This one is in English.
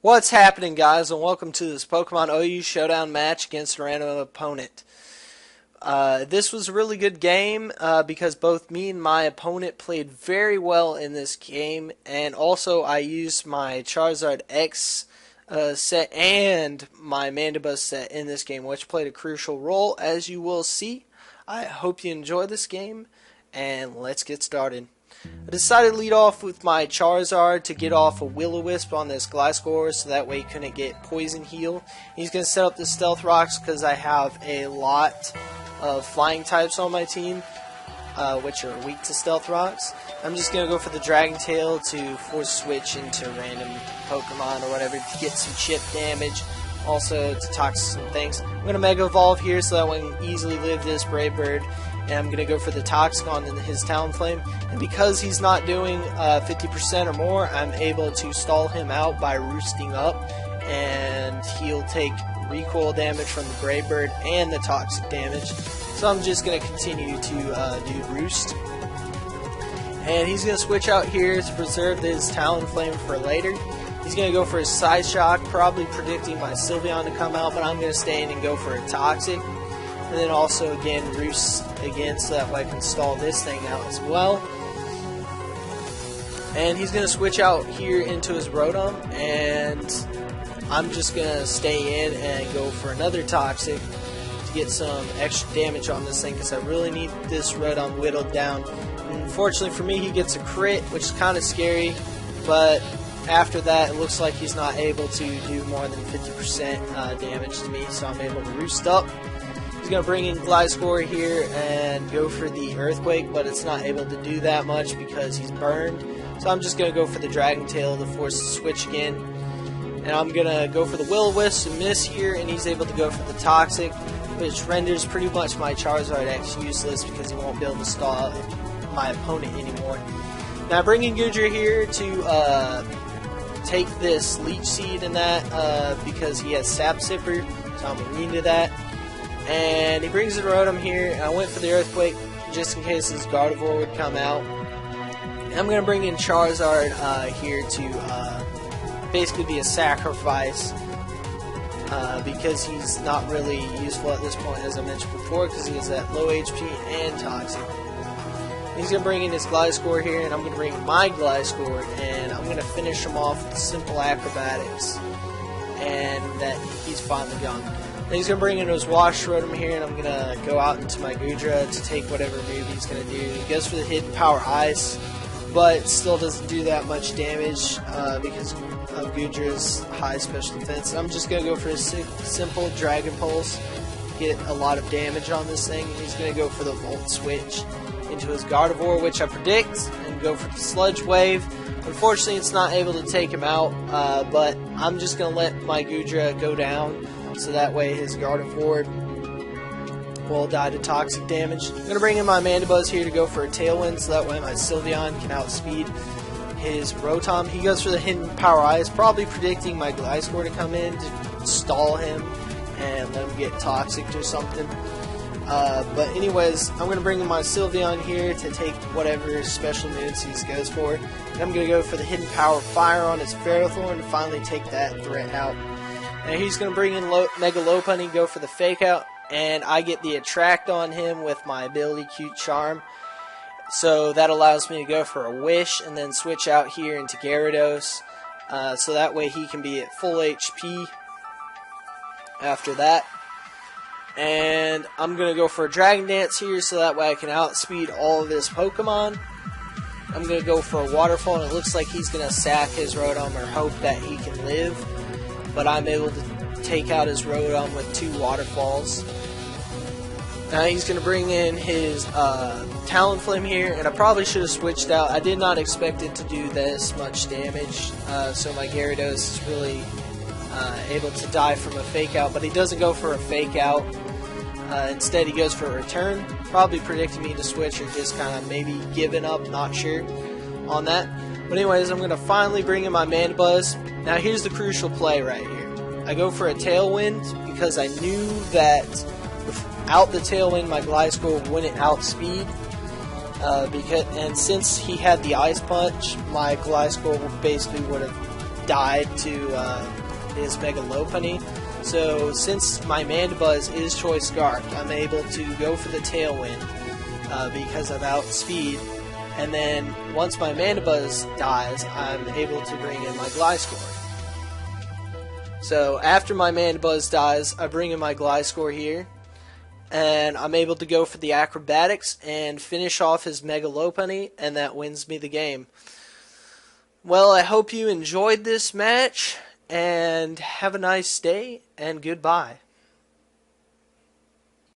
What's happening, guys, and welcome to this Pokemon OU Showdown match against a random opponent. This was a really good game because both me and my opponent played very well in this game, and also I used my Charizard X set and my Mandibuzz set in this game, which played a crucial role, as you will see. I hope you enjoy this game, and let's get started. I decided to lead off with my Charizard to get off a Will-O-Wisp on this Gliscor so that way he couldn't get Poison Heal. He's going to set up the Stealth Rocks because I have a lot of flying types on my team, which are weak to Stealth Rocks. I'm just going to go for the Dragon Tail to force switch into random Pokemon or whatever to get some chip damage, also to toxic some things. I'm going to Mega Evolve here so that I can easily live this Brave Bird. And I'm going to go for the Toxicon in his Talonflame. And because he's not doing 50% or more, I'm able to stall him out by roosting up. And he'll take recoil damage from the Brave Bird and the toxic damage. So I'm just going to continue to do roost. And he's going to switch out here to preserve his Talonflame for later. He's going to go for his Side Shock, probably predicting my Sylveon to come out, but I'm going to stay in and go for a Toxic. And then also again roost again so that way I can stall this thing out as well. And he's going to switch out here into his Rotom, and I'm just going to stay in and go for another Toxic to get some extra damage on this thing because I really need this Rotom whittled down. And unfortunately for me, he gets a crit, which is kind of scary, but after that it looks like he's not able to do more than 50% damage to me, so I'm able to roost up. He's going to bring in Gliscor here and go for the Earthquake, but it's not able to do that much because he's burned. So I'm just going to go for the Dragon Tail to force the switch again. And I'm going to go for the Will-O-Wisp and miss here, and he's able to go for the Toxic, which renders pretty much my Charizard X useless because he won't be able to stall out my opponent anymore. Now bringing Goodra here to take this Leech Seed and that because he has Sap Sipper, so I'm immune to that. And he brings the Rotom here, and I went for the Earthquake just in case his Gardevoir would come out. And I'm going to bring in Charizard here to basically be a sacrifice because he's not really useful at this point, as I mentioned before, because he is at low HP and Toxic. He's going to bring in his Gliscor here, and I'm going to bring in my Gliscor, and I'm going to finish him off with simple acrobatics, and that he's finally gone. And he's going to bring in his Wash Rotom here, and I'm going to go out into my Goodra to take whatever move he's going to do. He goes for the Hidden Power Ice, but still doesn't do that much damage because of Goodra's high special defense. And I'm just going to go for a simple Dragon Pulse, get a lot of damage on this thing. And he's going to go for the Volt Switch into his Gardevoir, which I predict, and go for the Sludge Wave. Unfortunately, it's not able to take him out, but I'm just going to let my Goodra go down. So that way his Gardevoir will die to toxic damage. I'm going to bring in my Mandibuzz here to go for a Tailwind so that way my Sylveon can outspeed his Rotom. He goes for the Hidden Power Ice, probably predicting my Gliscor to come in to stall him and let him get toxic or something. But anyways, I'm going to bring in my Sylveon here to take whatever special moves he goes for. And I'm going to go for the Hidden Power Fire on his Ferrothorn to finally take that threat out. And he's going to bring in Mega Lopunny and go for the Fake Out, and I get the Attract on him with my ability Cute Charm. So that allows me to go for a Wish and then switch out here into Gyarados, so that way he can be at full HP after that. And I'm going to go for a Dragon Dance here so that way I can outspeed all of his Pokemon. I'm going to go for a Waterfall, and it looks like he's going to sack his Rotom or hope that he can live. But I'm able to take out his Rotom with 2 Waterfalls. Now he's going to bring in his Talonflame here, and I probably should have switched out. I did not expect it to do this much damage, so my Gyarados is really able to die from a Fake Out, but he doesn't go for a Fake Out. Instead he goes for a Return, probably predicting me to switch or just kind of maybe giving up, not sure on that. But anyways, I'm going to finally bring in my Mandibuzz. Now here's the crucial play right here. I go for a Tailwind because I knew that without the Tailwind my Gliscor wouldn't outspeed. And since he had the Ice Punch, my Gliscor basically would have died to his Mega Lopunny. So since my Mandibuzz is Choice Scarfed, I'm able to go for the Tailwind because of outspeed. And then once my Mandibuzz dies, I'm able to bring in my Gliscor. So after my Mandibuzz dies, I bring in my Gliscor here. And I'm able to go for the Acrobatics and finish off his Mega Lopunny, and that wins me the game. Well, I hope you enjoyed this match, and have a nice day, and goodbye.